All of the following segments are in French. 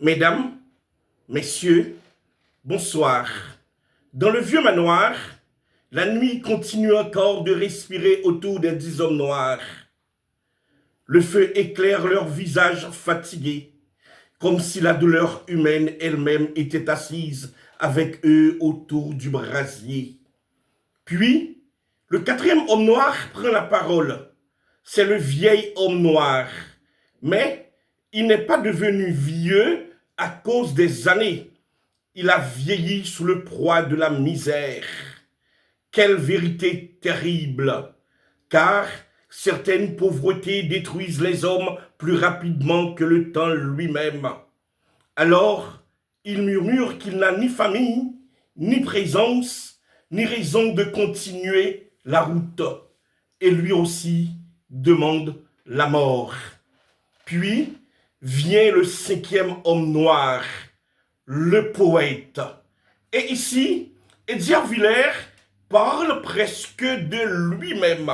Mesdames, messieurs, bonsoir. Dans le vieux manoir, la nuit continue encore de respirer autour des 10 hommes noirs. Le feu éclaire leurs visages fatigués, comme si la douleur humaine elle-même était assise avec eux autour du brasier. Puis, le quatrième homme noir prend la parole. C'est le vieil homme noir. Mais il n'est pas devenu vieux à cause des années. Il a vieilli sous le poids de la misère. Quelle vérité terrible! Car certaines pauvretés détruisent les hommes plus rapidement que le temps lui-même. Alors, il murmure qu'il n'a ni famille, ni présence, ni raison de continuer la route. Et lui aussi demande la mort. Puis vient le cinquième homme noir, le poète. Et ici, Edgar Villers parle presque de lui-même.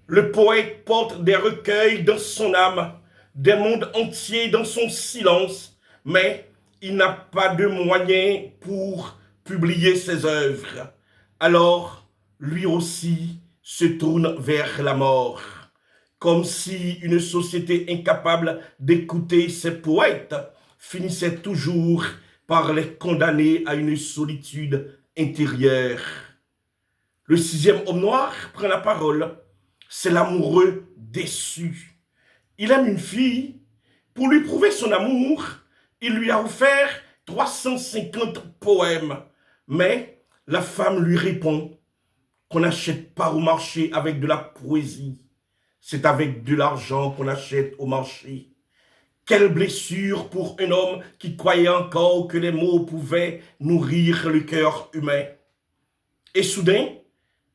Le poète porte des recueils dans son âme, des mondes entiers dans son silence, mais il n'a pas de moyens pour publier ses œuvres. Alors, lui aussi se tourne vers la mort, comme si une société incapable d'écouter ses poètes finissait toujours par les condamner à une solitude intérieure. Le sixième homme noir prend la parole. C'est l'amoureux déçu. Il aime une fille. Pour lui prouver son amour, il lui a offert 350 poèmes. Mais la femme lui répond qu'on n'achète pas au marché avec de la poésie. C'est avec de l'argent qu'on achète au marché. Quelle blessure pour un homme qui croyait encore que les mots pouvaient nourrir le cœur humain. Et soudain,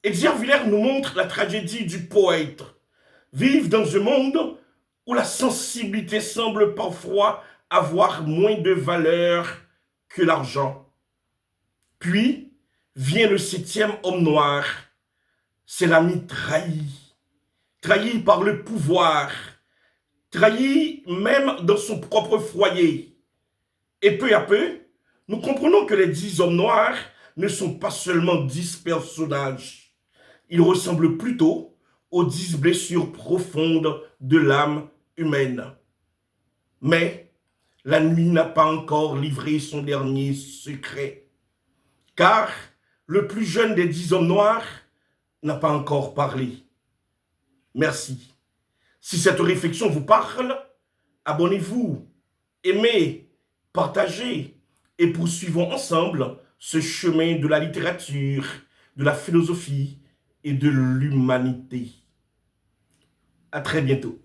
Edgar Villers nous montre la tragédie du poète. Vivre dans un monde où la sensibilité semble parfois avoir moins de valeur que l'argent. Puis vient le septième homme noir. C'est l'ami trahi. Trahi par le pouvoir. Trahi même dans son propre foyer. Et peu à peu, nous comprenons que les 10 hommes noirs ne sont pas seulement 10 personnages. Ils ressemblent plutôt aux 10 blessures profondes de l'âme humaine. Mais la nuit n'a pas encore livré son dernier secret. Car le plus jeune des 10 hommes noirs n'a pas encore parlé. Merci. Si cette réflexion vous parle, abonnez-vous, aimez, partagez et poursuivons ensemble ce chemin de la littérature, de la philosophie et de l'humanité. À très bientôt.